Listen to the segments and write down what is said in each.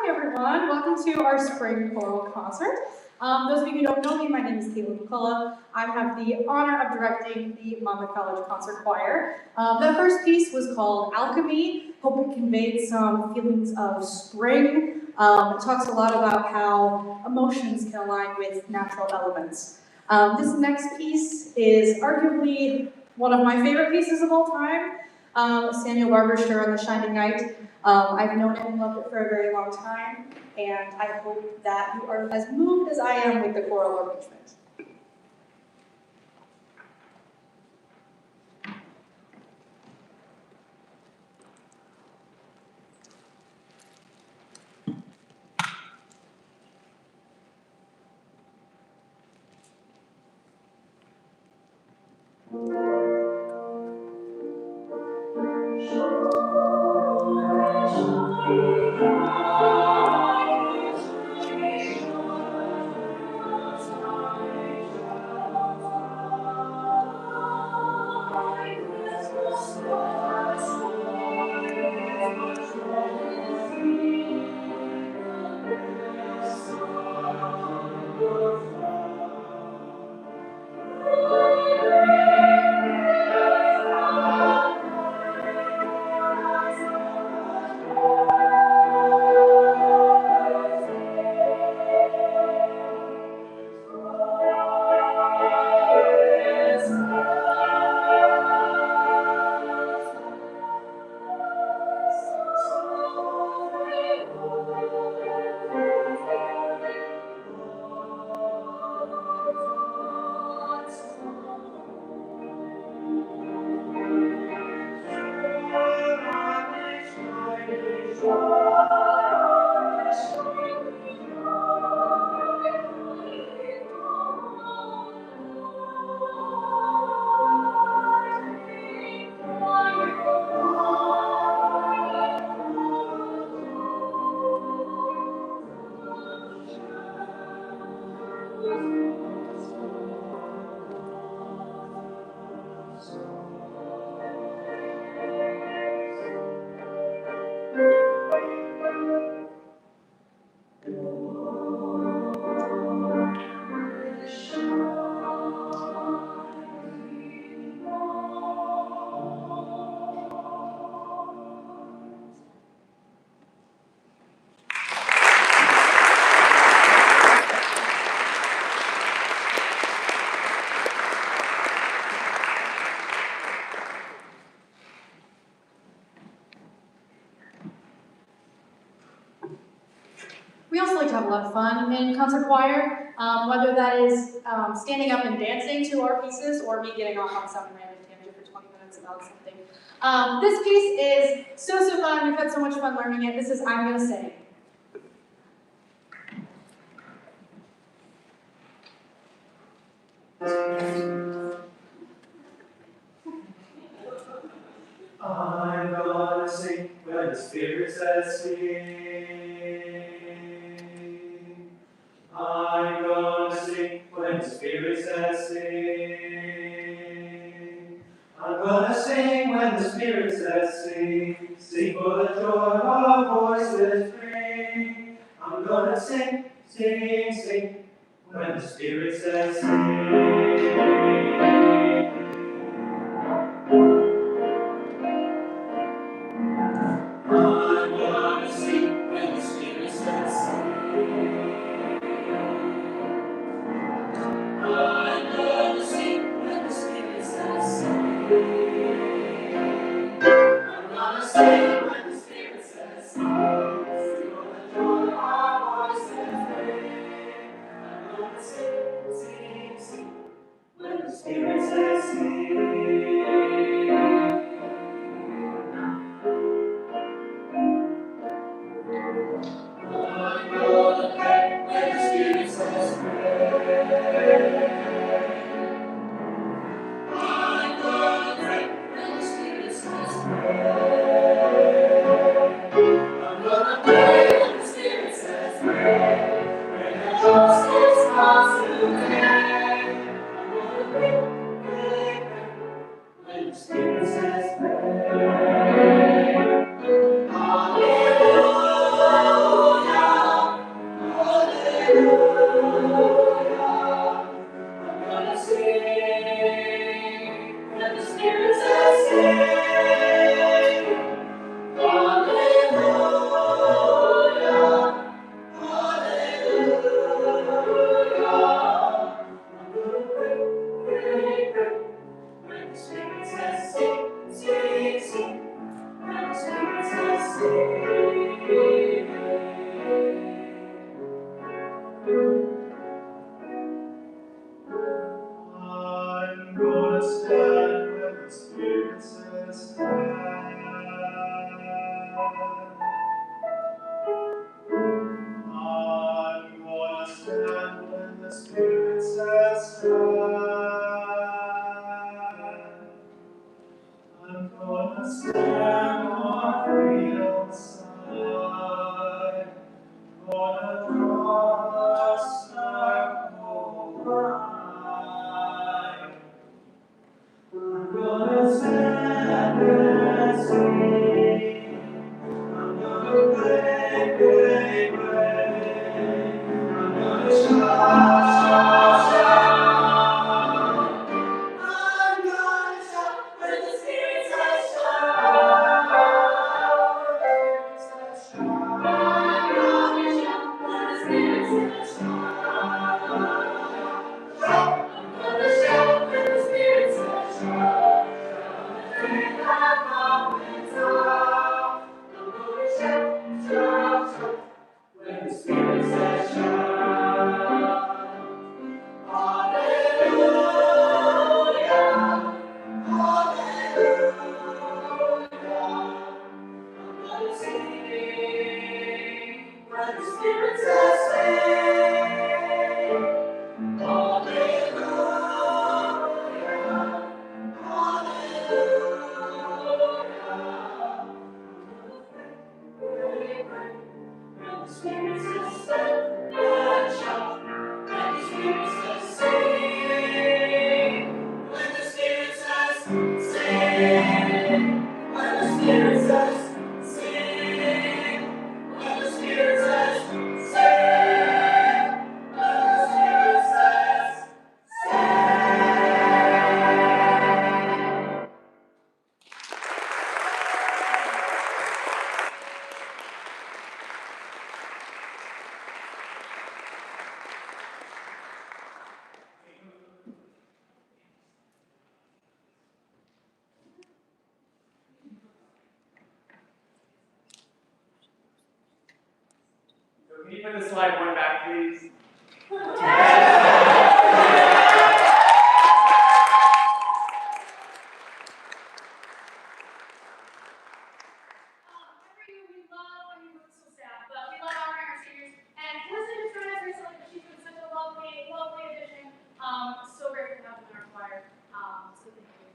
Everyone. Welcome to our spring choral concert. Those of you who don't know me, my name is Caitlin McCullough. I have the honor of directing the Monmouth College Concert Choir. The first piece was called Alchemy. Hope it conveyed some feelings of spring. It talks a lot about how emotions can align with natural elements. This next piece is arguably one of my favorite pieces of all time. Samuel Barber's Sure on the Shining Night. I've known it and loved it for a very long time, and I hope that you are as moved as I am with the choral arrangement. We also like to have a lot of fun in concert choir, whether that is standing up and dancing to our pieces or me getting off on some random tangent for 20 minutes about something. This piece is so fun. We've had so much fun learning it. This is I'm Gonna Sing. I'm gonna sing when the Spirit says sing. I'm gonna sing when the Spirit says sing. I'm gonna sing when the Spirit says sing. Sing for the joy our voices bring. I'm gonna sing, sing, sing when the Spirit says sing. I'm gonna sing when the Spirit says sing. I'm gonna sing when the Spirit says sing. I'm gonna sing when the Spirit says sing. Sing for the joy our voices bring. I'm gonna sing, sing, sing when the Spirit says sing. I'm gonna pray when the Spirit says pray. I'm gonna pray when the Spirit says pray. I'm gonna pray when the Spirit says pray. When the justice comes today. I'm gonna pray, pray, pray when the Spirit says pray. Hallelujah. Hallelujah, I'm gonna sing when the Spirit says sing. Hallelujah, hallelujah, I'm gonna pray, pray, pray when the Spirit says sing, sing, sing. When the Spirit says sing. I'm gonna stand when the Spirit says stand. I'm gonna stand when the Spirit says stand. I'm gonna stand on freedom's side. Gonna draw the circle line. I'm gonna stand and sing. I'm gonna pray, pray, pray. I'm gonna shout, shout, shout. I'm gonna shout when the Spirit says shout. I'm gonna shout when the Spirit says shout. I'm gonna shout when the Spirit says shout. Sing like mountains up. I'm gonna shout, shout, shout when the Spirit says shout. Hallelujah, hallelujah. I'm gonna sing when the Spirit says sing. Hallelujah, hallelujah. Pray, pray, when the Spirit says stand and shout. When the Spirit Can you put the slide one back, please? So grateful to have them in our choir. So thank you.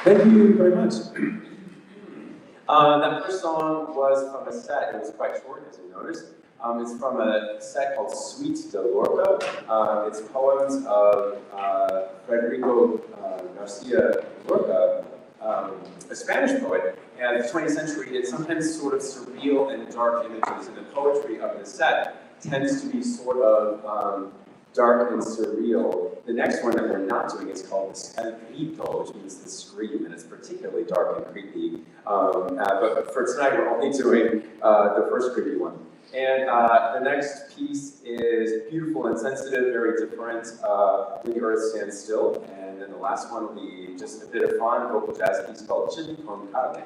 Thank you very much. That first song was from a set. It was quite short, as you noticed. It's from a set called Suite de Lorca. It's poems of Federico Garcia Lorca, a Spanish poet. And in the 20th century, it's sometimes sort of surreal and dark images, and the poetry of the set tends to be sort of dark and surreal. The next one that we're not doing is called the Grito, which means the scream, and it's particularly dark and creepy. But for tonight, we're only doing the first creepy one. And the next piece is beautiful and sensitive, very different, When the Earth Stands Still. And then the last one will be just a bit of fun, vocal jazz piece called Chili con Carne.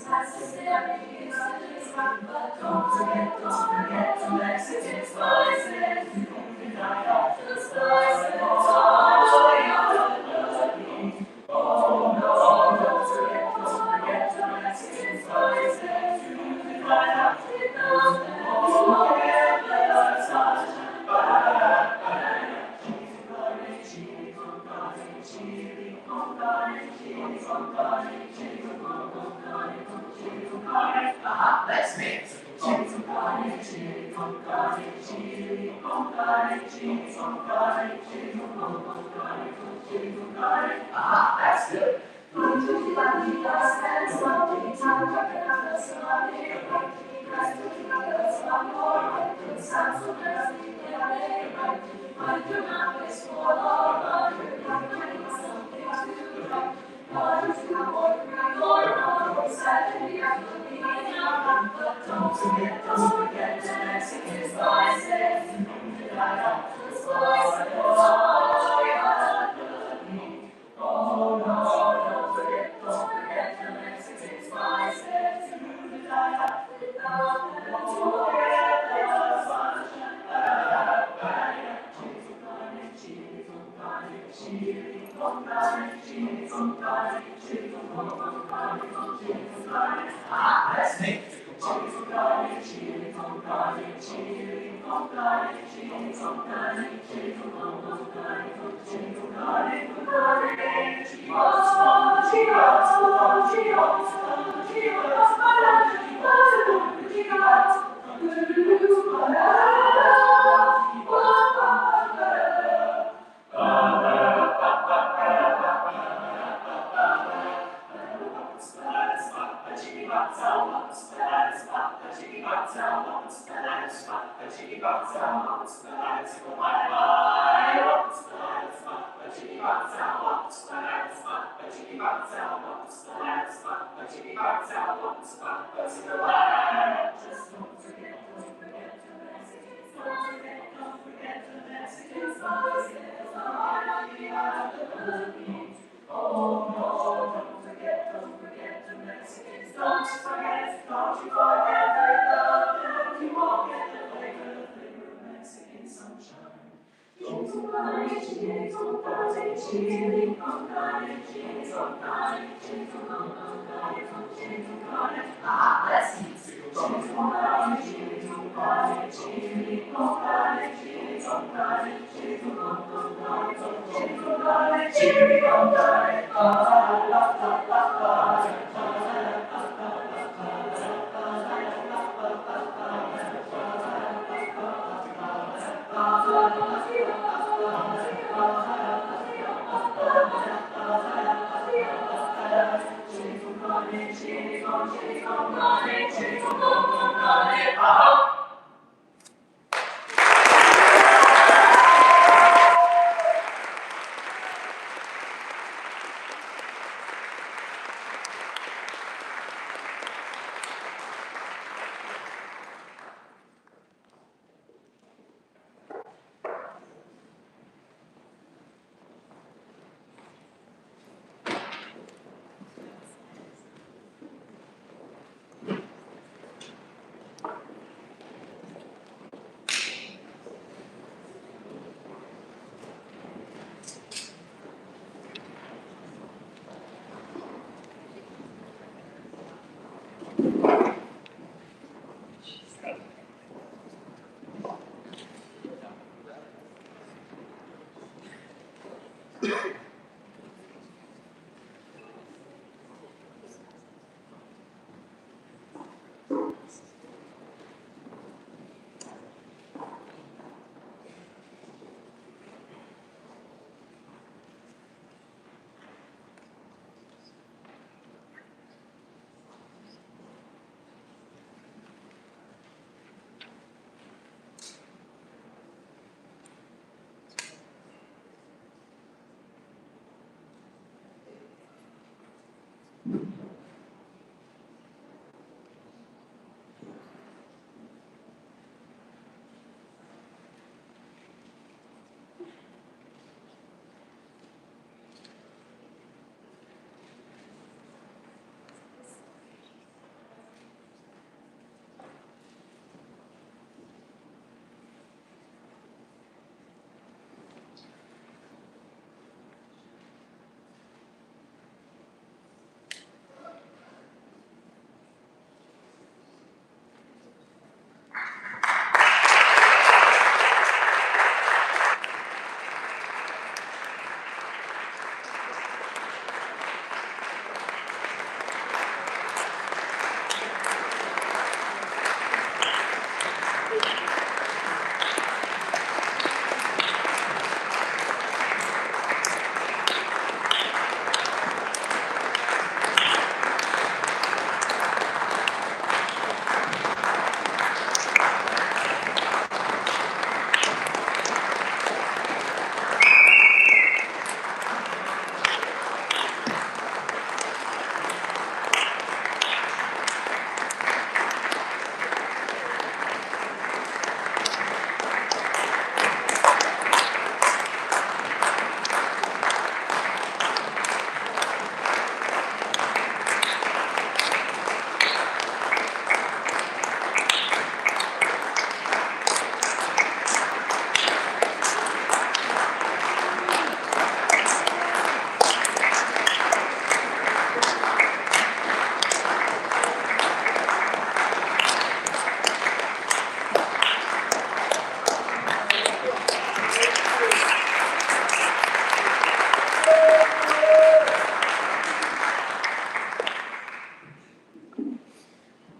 Necessary is But don't forget the Mexican spices. The spices are your oh no, don't forget the Mexican spices. I have to know that the chili con carne, chili con carne, chili con carne, chili con carne, chili con carne. Aha, let's mix. Chili con carne, chili con carne, chili con carne, chili con carne, chili con carne, chili con carne. Aha, that's good. Don't forget the Mexican spices. Oh no, don't forget the Mexican spices. Chili con carne, chili con carne, chili con carne, chili con carne, chili con carne. Ah, let's make it. Chili con carne, chili con carne, chili con carne, chili con carne, chili con carne, chili con carne, con carne.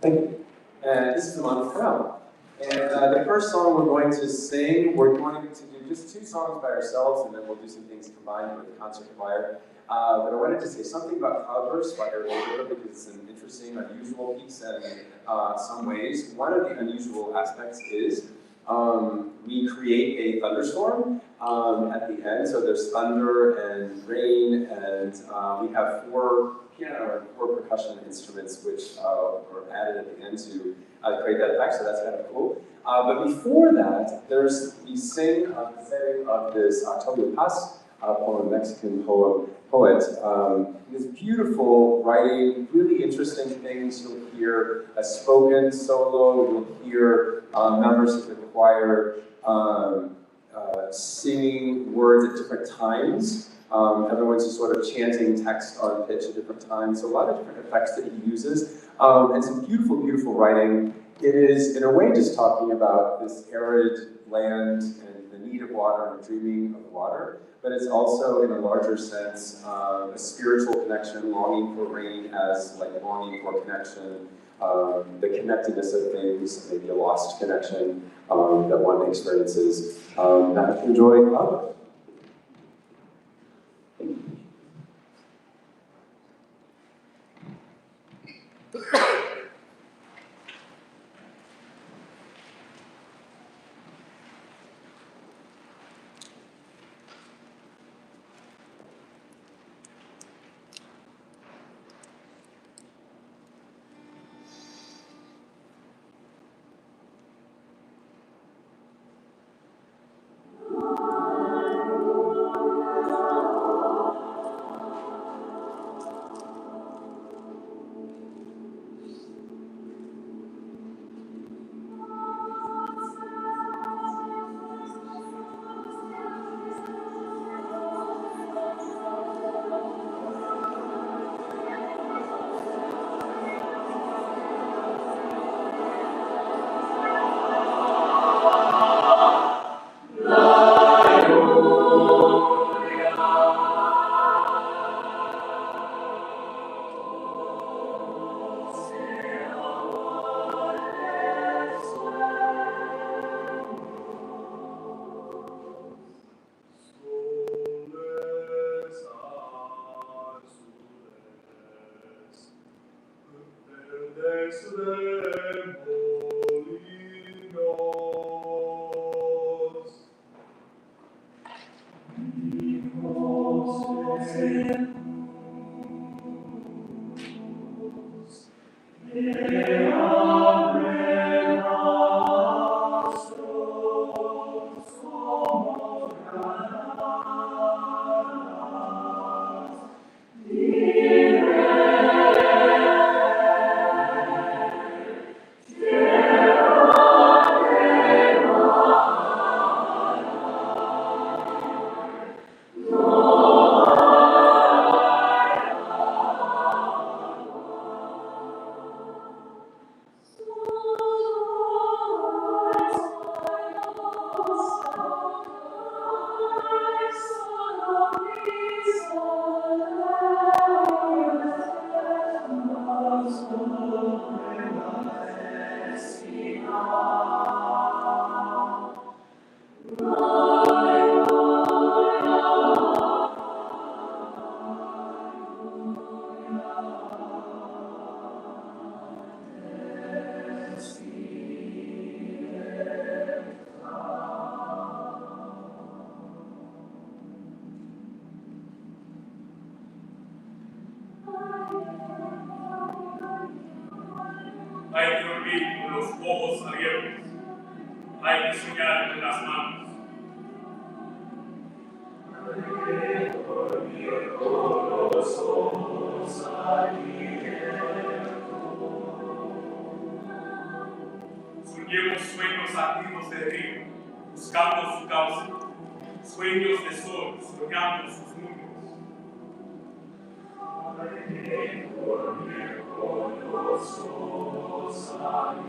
Thank you. And this is the Monmouth Chorale. And the first song we're going to sing, we're going to do just 2 songs by ourselves, and then we'll do some things combined with the concert choir. But I wanted to say something about Cloudburst by Eric Weaver because it's an interesting, unusual piece in some ways. One of the unusual aspects is we create a thunderstorm at the end. So there's thunder and rain, and we have 4 piano and 4 percussion instruments which were added at the end to create that effect, so that's kind of cool. But before that, we sing on the setting of this Octavio Paz poem, Mexican poet. This beautiful writing, really interesting things. You'll hear a spoken solo, you'll hear members of the choir singing words at different times. Everyone's just sort of chanting text on pitch at different times. So a lot of different effects that he uses. And some beautiful, beautiful writing. It is, in a way, just talking about this arid land and the need of water and dreaming of water. But it's also, in a larger sense, a spiritual connection, longing for rain as like longing for connection, the connectedness of things, maybe a lost connection that one experiences. Now, enjoy Cloudburst. Hay que dormir con los ojos abiertos. Hay que soñar con las manos. Hay que dormir con los ojos abiertos. Soñemos sueños activos de río, buscando su causa. Sueños de sol, soñando sus mundos. Hay que dormir con los ojos abiertos.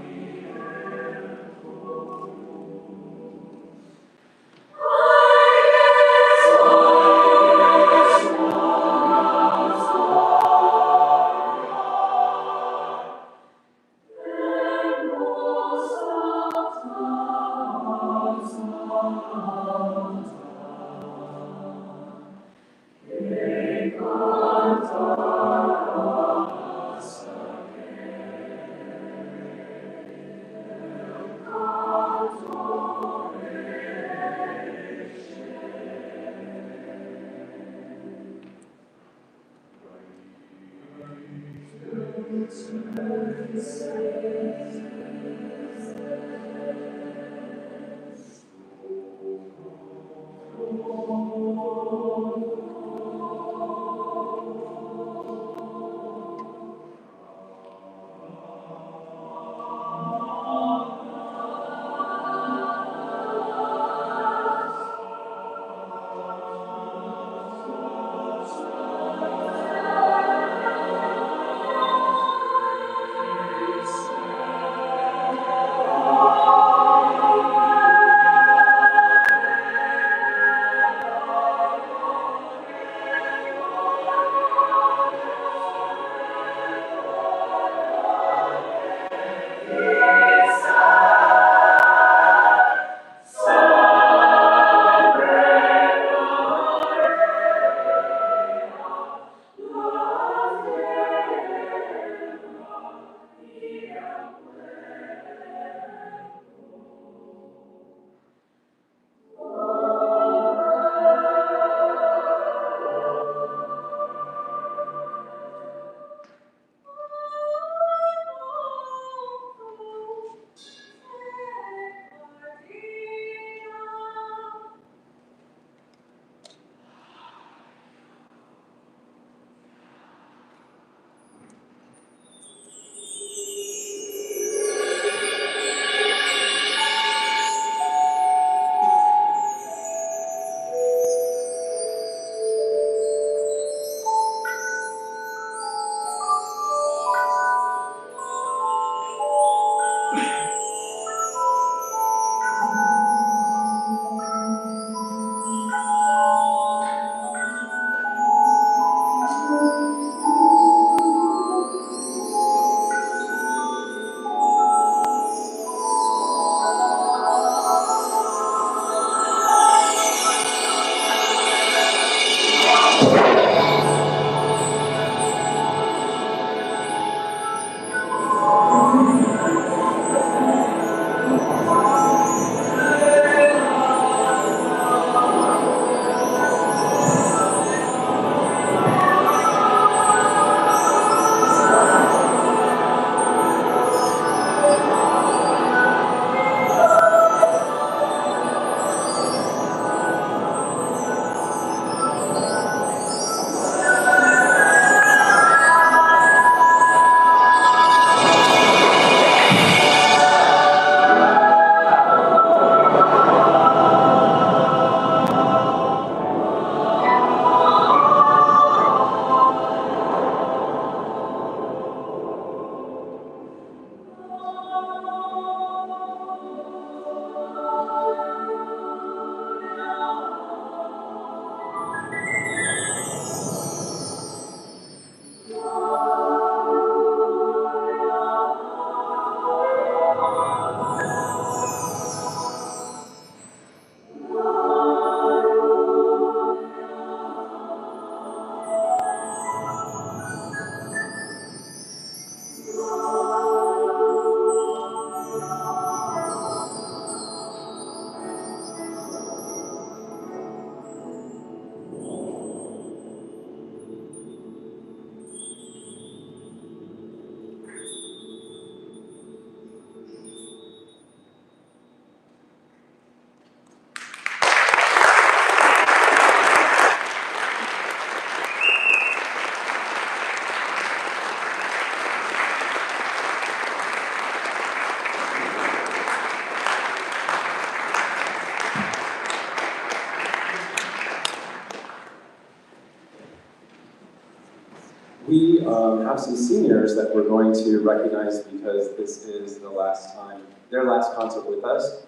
We have some seniors that we're going to recognize because this is the last time, their last concert with us.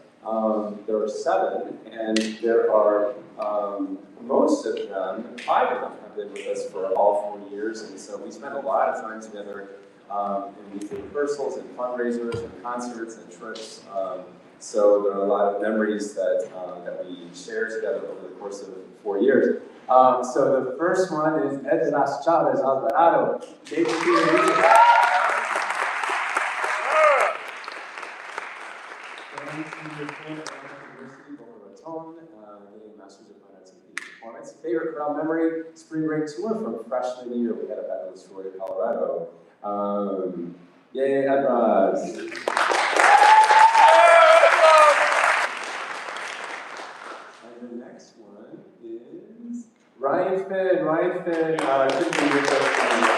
There are 7, and there are most of them, 5 of them have been with us for all 4 years, and so we spent a lot of time together in weekly rehearsals and fundraisers and concerts and trips. So there are a lot of memories that we share together over the course of 4 years. So the first one is Edras Chavez Alvarado. University Boca Raton, getting a Master's of Fine Arts in Theater Performance. Favorite crowd memory, spring break tour from freshman year. We had a fabulous tour to Colorado. Yay, Edras. And the next one is Ryan Finn. Ryan Finn couldn't be with us tonight.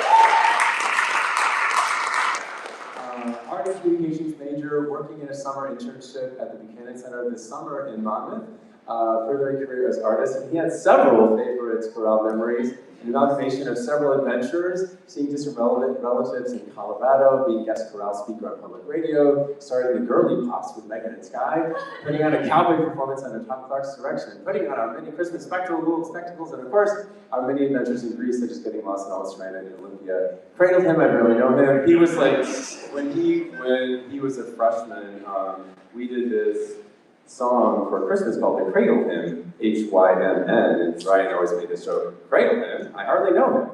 Art and communications major, working in a summer internship at the Buchanan Center this summer in Monmouth. Furthering career as artist, and he had several favorites chorale memories, an amalgamation of several adventures, seeing distant relatives in Colorado, being guest chorale speaker on public radio, starting the Girly Pops with Megan and Sky, putting on a cowboy performance under Tom Clark's direction, putting on our many Christmas spectacles, and of course, our many adventures in Greece, such as getting lost and all stranded in Olympia. Cradled him, I really know him. He was like, when he was a freshman, we did this song for Christmas called The Cradle Hymn, Hymn, and Ryan always made this joke, Cradle Hymn? I hardly know him.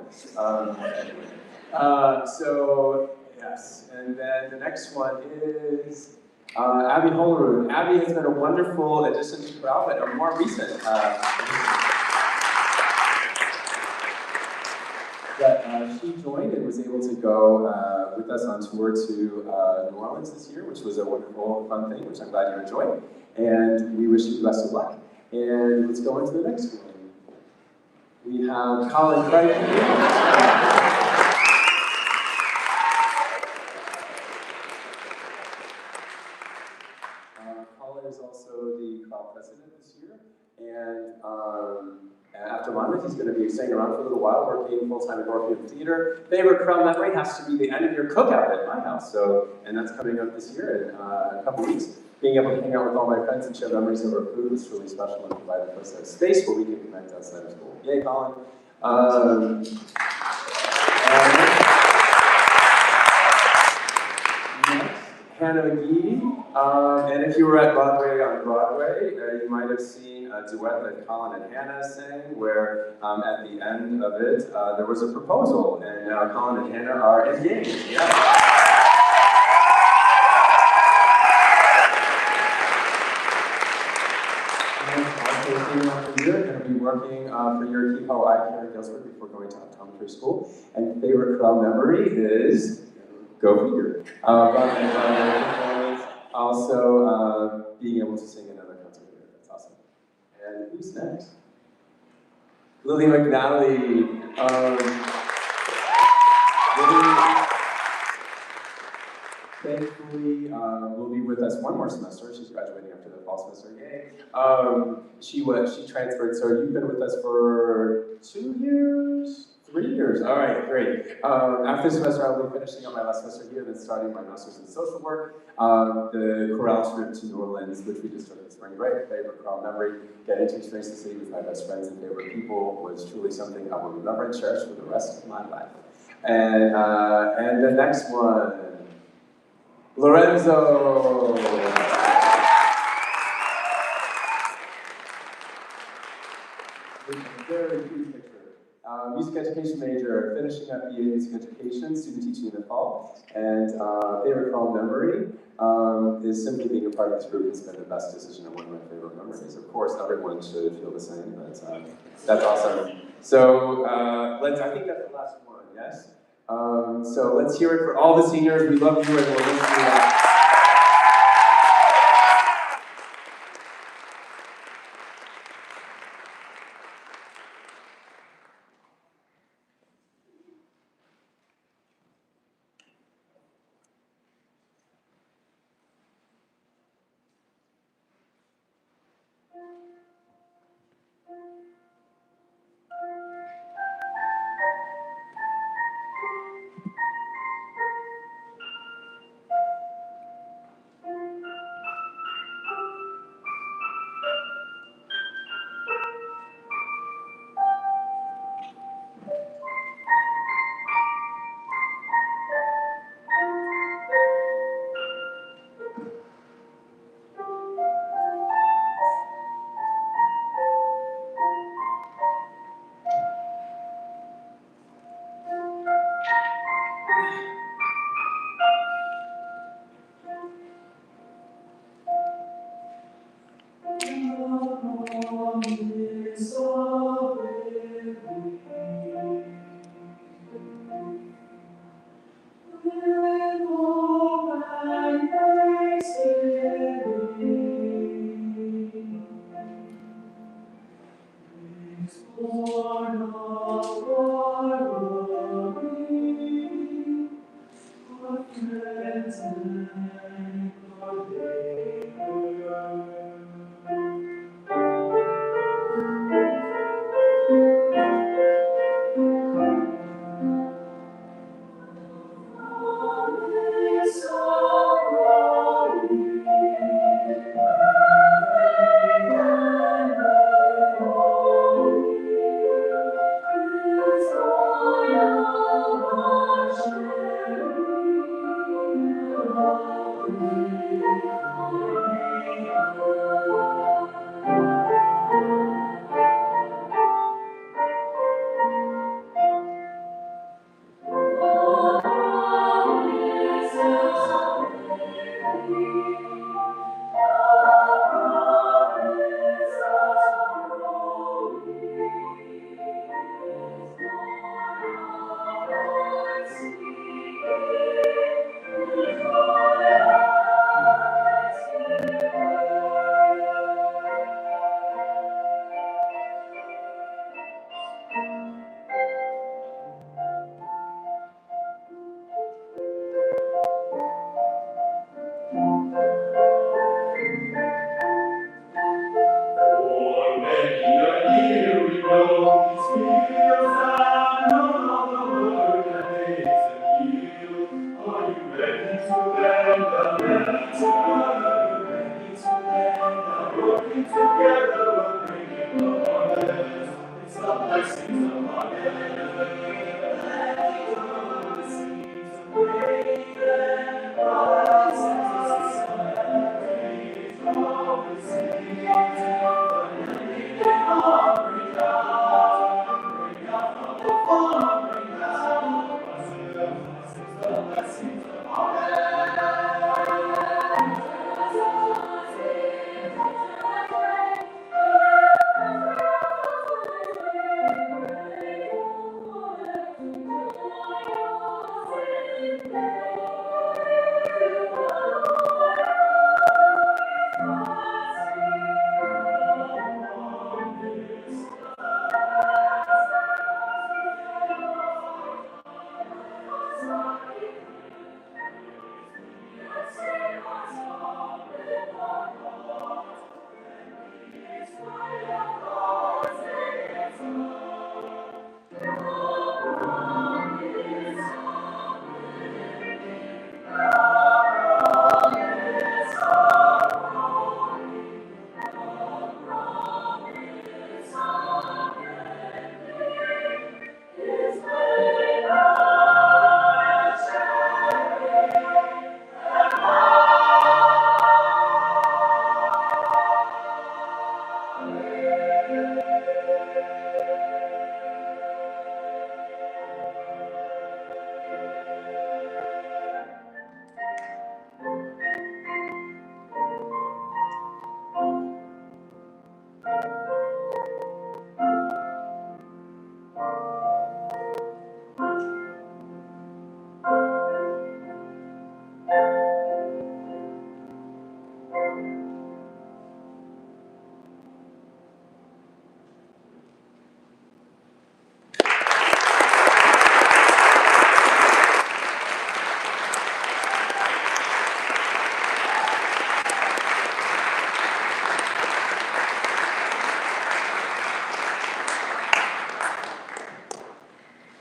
So, yes, and then the next one is Abby Holerud. Abby has been a wonderful addition to chorale, but a more recent. She joined and was able to go with us on tour to New Orleans this year, which was a wonderful, fun thing, which I'm glad you enjoyed. And we wish you the best of luck. And let's go into the next one. We have Colin Craig. Colin is also the chorale president this year. And after Monmouth, he's going to be staying around for a little while, working full-time at Orpheum Theater. Favorite chorale memory has to be the end of your cookout at my house. And that's coming up this year in a couple weeks. Being able to hang out with all my friends and share memories over food is really special and provide a space where we can connect outside of school. Yay, Colin. Next, Hannah McGee. And if you were at Broadway on Broadway, you might have seen a duet that Colin and Hannah sang, where at the end of it, there was a proposal, and now Colin and Hannah are engaged. Yeah. You're going to be working for your Keepo Eye Care at Guilford before going to optometry school. And favorite chorale memory is Go Figure. Also, being able to sing another concert here. That's awesome. And who's next? Lily McNally. Lily, thankfully, will be with us one more semester. She's graduating after the fall semester. Yay! She transferred. So you've been with us for 2 years, 3 years. All right, great. After this semester, I'll be finishing up my last semester here, then starting my master's in social work. The chorale trip to New Orleans, which we just took this spring break. Favorite chorale memory: getting to experience the city with my best friends and favorite people was truly something I will remember and cherish for the rest of my life. And the next one. Lorenzo! Very cute picture. Music education major, finishing up BA Music Education, student teaching in the fall. And favorite chorale memory is simply being a part of this group has been the best decision and one of my favorite memories. Of course, everyone should feel the same, but that's awesome. So I think that's the last one, yes? So let's hear it for all the seniors. We love you and we'll listen to you.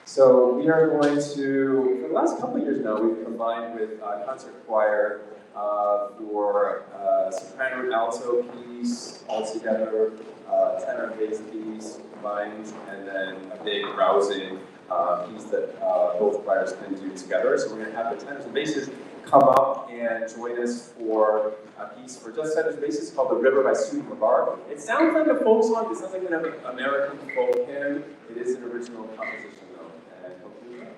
So we are going to, for the last couple of years now, we've combined with concert choir for soprano and alto piece all together, tenor and bass piece combined, and then a big rousing piece that both choirs can do together. So we're going to have the tenors and basses come up and join us for a piece for just tenors and basses called The River by Sue McGarr. It sounds like a folk song, it sounds like an American folk hymn. It is an original composition though, and hopefully you enjoy it.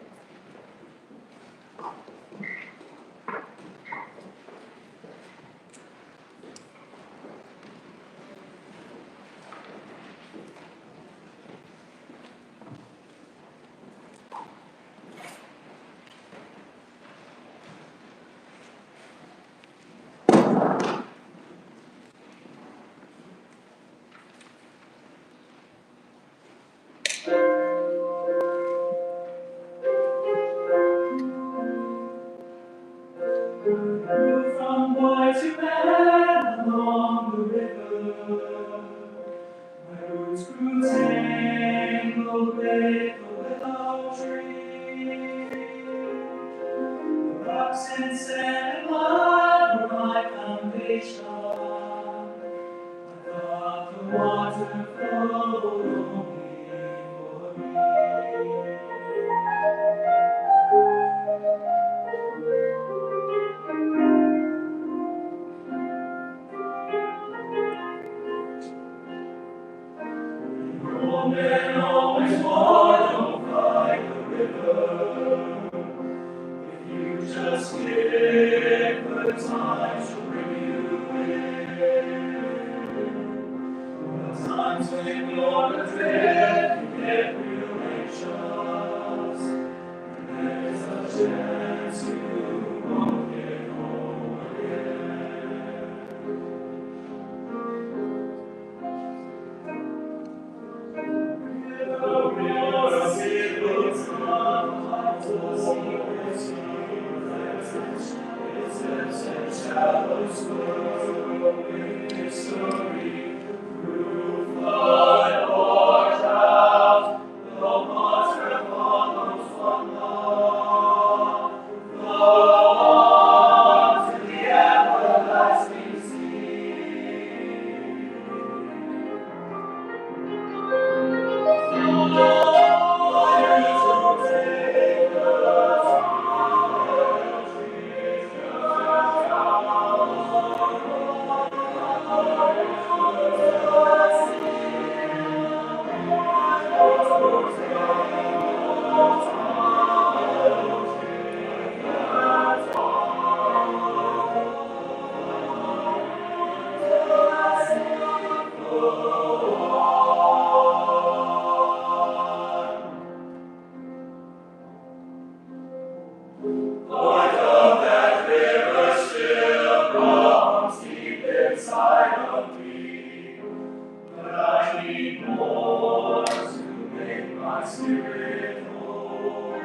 From boy to man along the river, my roots grew tangled with the willow tree. The rocks and sand and mud were my foundation. I thought the water flowed only for me. Old men always warn, don't fight the river. If you just give her time, she'll bring you in. The times when you're adrift, you get real anxious. There's a chance you won't get home again. It looks like the secrets and shadows swirling history through flood or drought. The water follows one law, flow on to the everlasting sea. Lord of that river still runs deep inside of me, but I need more to make my spirit whole.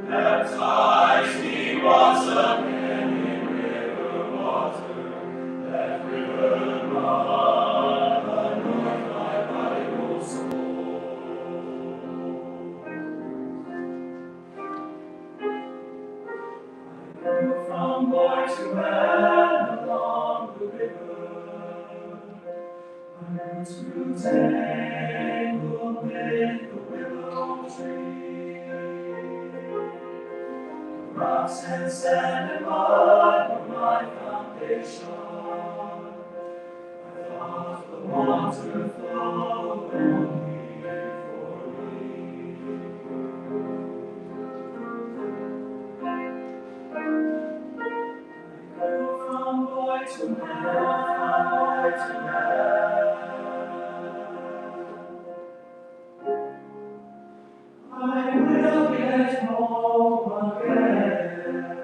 Baptize me once again in river water, that river run, anoint my body, oh soul. From boy to man along the river, my roots grew tangled with the willow tree. Rocks and sand and mud were my foundation. I thought the water flowed only for me. From boy to man, I will get home again.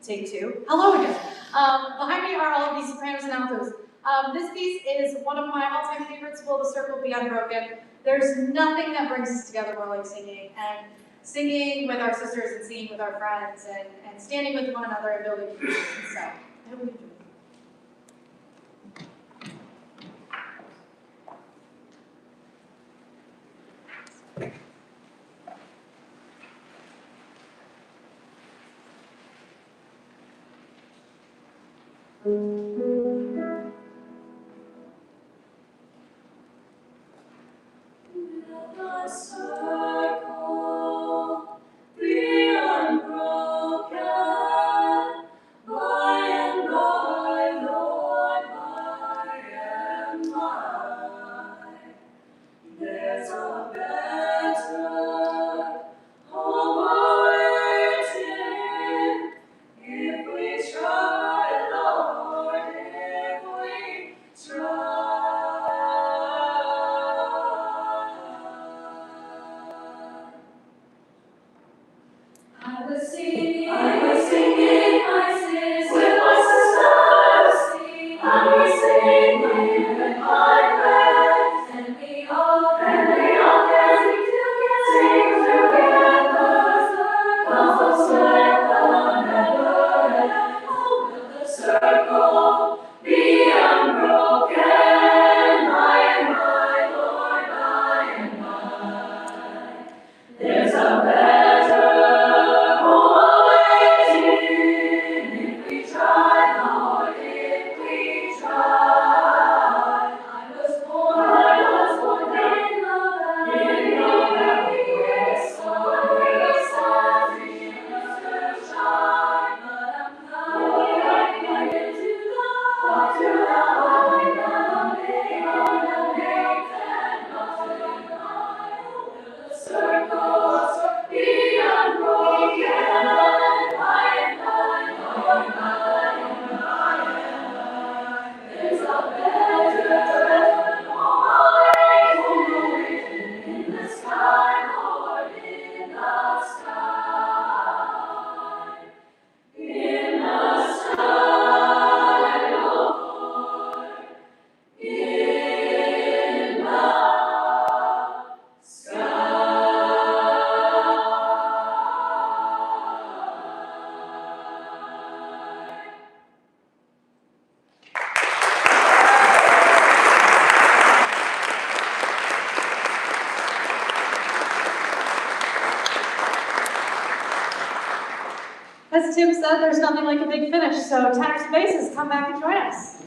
Take two. Hello again. Behind me are all of these sopranos and altos. This piece is one of my all-time favorites, Will the Circle Be Unbroken? There's nothing that brings us together more like singing, and singing with our sisters and singing with our friends and standing with one another and building community. So, I hope you enjoy. The circle be unbroken, by and by, Lord, by and by. There's a better home awaiting, if we try, Lord, if we try. I was singing, my sisters, with my sisters, I was singing with my friends, and we all dancing together, circle never ends. Oh, will the circle be unbroken, by and by, Lord, by and by. There's a better home awaiting, if we try, Lord, if we try. I was born in the valley, where the sun begins to shine. But I'm climbing into the high mountain high. Will the circles be unbroken, by and by, Lord, by and by. There's a better home awaiting in the sky, Lord, in the sky. In the sky, Lord, in the sky. As Tim said, there's nothing like a big finish, so tenors and basses, come back and join us.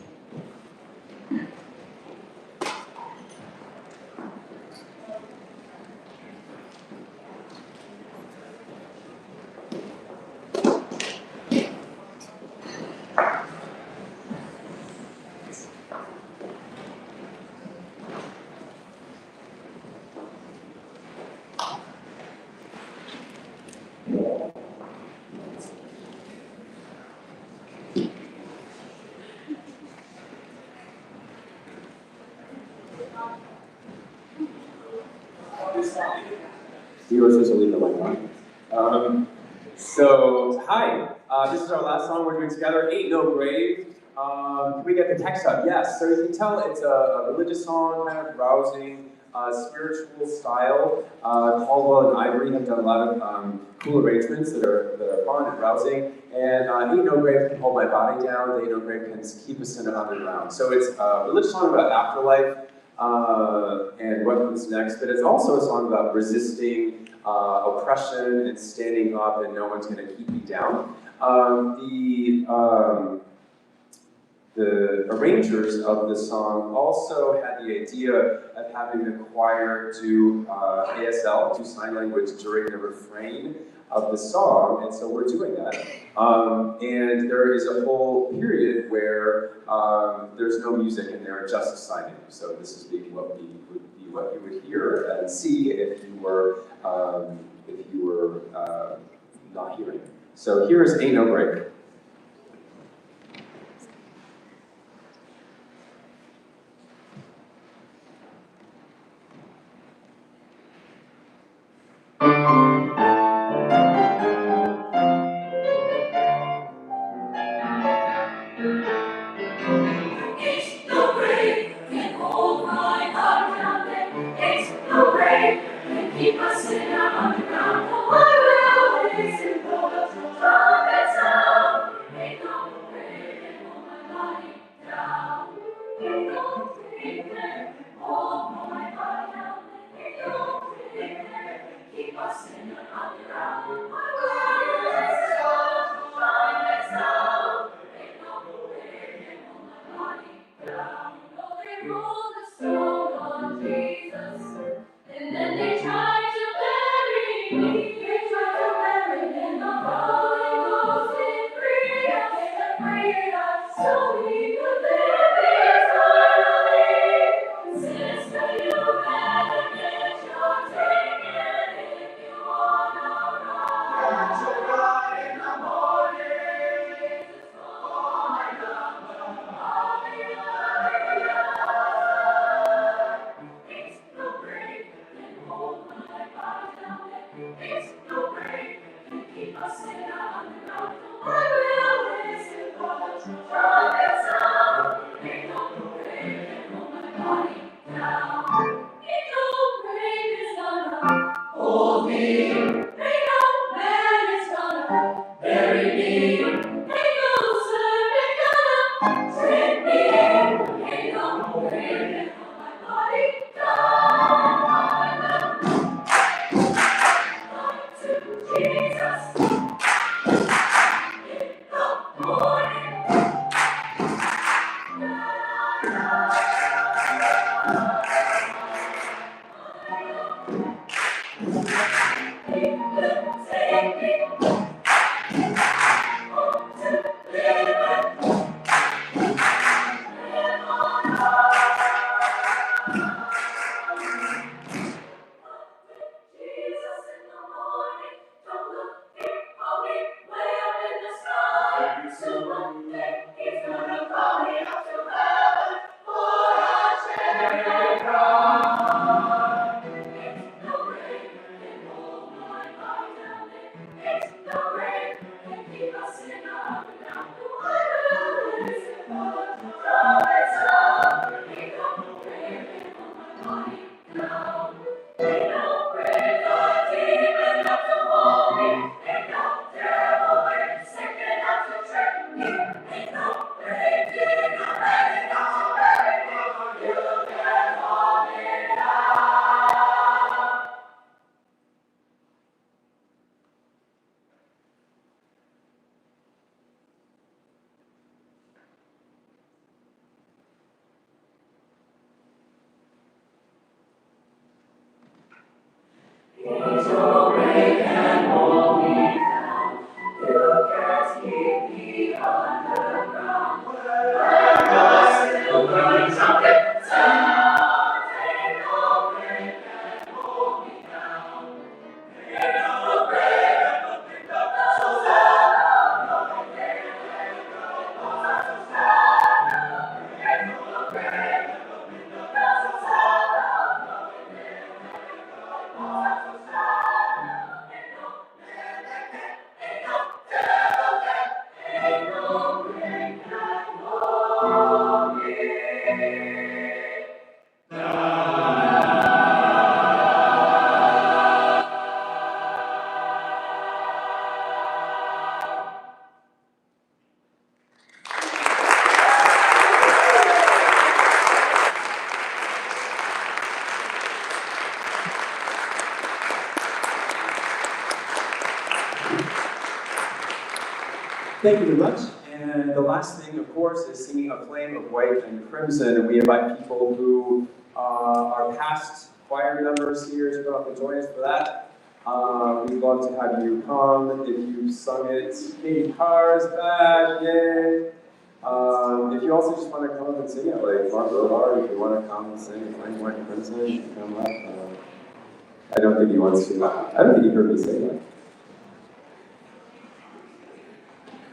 You were supposed to leave the mic on. Hi. This is our last song we're doing together, Ain't No Grave. Can we get the text up? Yes. So you can tell it's a religious song, kind of rousing, spiritual style. Caldwell and Ivory have done a lot of cool arrangements that are fun and rousing. And Ain't No Grave can hold my body down. Ain't No Grave can keep us in the underground. So it's a religious song about afterlife. And what comes next, but it's also a song about resisting oppression and standing up, and no one's going to keep you down. The arrangers of the song also had the idea of having the choir do ASL, do sign language, during the refrain of the song, and so we're doing that. And there is a whole period where there's no music and they're just signing. So this is what you would hear and see if you were not hearing. So here is Ain't No Break. It's no grave can hold my heart down. It's no grave can keep us in our underground. I will listen for the trumpet sound. Ain't no grave can hold my body down. Ain't no grave can hold my heart down. Ain't no grave can keep us in our underground. I will listen for the trumpet sound. Ain't no grave can hold my body down. Oh, they rolled the stone on Jesus, and then they tried to bury me. They tried to bury me in the Holy Ghost in freedom, so we could live eternally. Sister, you better get your ticket if you wanna ride. Get your ride in the morning. Oh, my God, I'll be it's no grave can hold my body down. It's no grave can keep us in our underground. I will listen for the trumpet sound. Ain't no grave can hold my body down. Ain't no grave is gonna hold me. Ain't no man is gonna bury me. Ain't no serpent gonna trip me. Ain't no grave can hold my body Jesus, in the morning. Jesus in the morning, don't look here for me, way up in the sky. Soon one day he's gonna call me up to heaven for a change. It's no grave can hold my body down. It's no grave can keep us in our underground. I will listen for the trumpet sound. Ain't no grave can hold my body down. Ain't no grave deep enough to hold me. Ain't no devil sick enough to trip me. Ain't no grave big enough to bury me. You can hold me down. Ain't no grave can hold me down. You can't keep me underground. When I still burn something sound. Ain't no grave can hold me down. Ain't no grave so sad. No grave so sad. Ain't no grave so sad. Thank you very much. And the last thing, of course, is singing A Flame of White and Crimson. And we invite people who are past choir members here to come up and join us for that. We'd love to have you come if you've sung it. Maybe cars back, yay. If you also just want to come up and sing it, like Mark Robar, if you want to come and sing A Flame of White and Crimson, you can come up. I don't think he wants to. I don't think he heard me say that.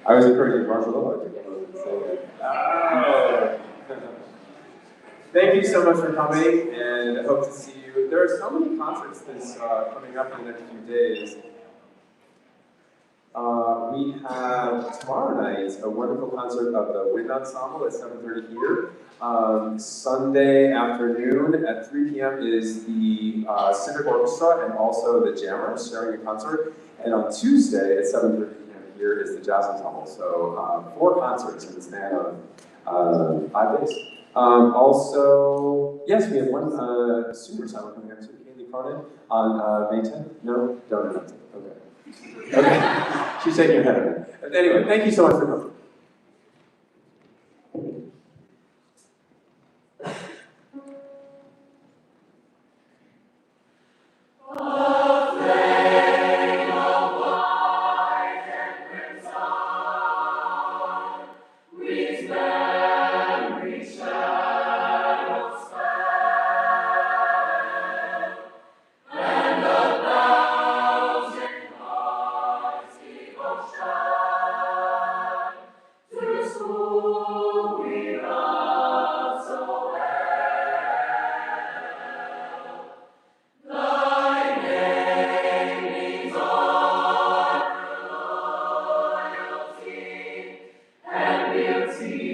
I was encouraging Marshall Lillard to come over and say it. Oh. Thank you so much for coming, and I hope to see you. There are so many concerts that's coming up in the next few days. We have tomorrow night a wonderful concert of the Wind Ensemble at 7:30 here. Sunday afternoon at 3 p.m. is the Civic Orchestra and also the Jammers sharing a concert. And on Tuesday at 7:30 p.m. here is the Jazz Ensemble. So 4 concerts in the span of 5 days. Also, yes, we have one super recital coming up too. Kaylee Cronin on May 10th. No, don't announce it. Okay. Okay. She's shaking her head at me. But anyway, thank you so much for coming. Beauty.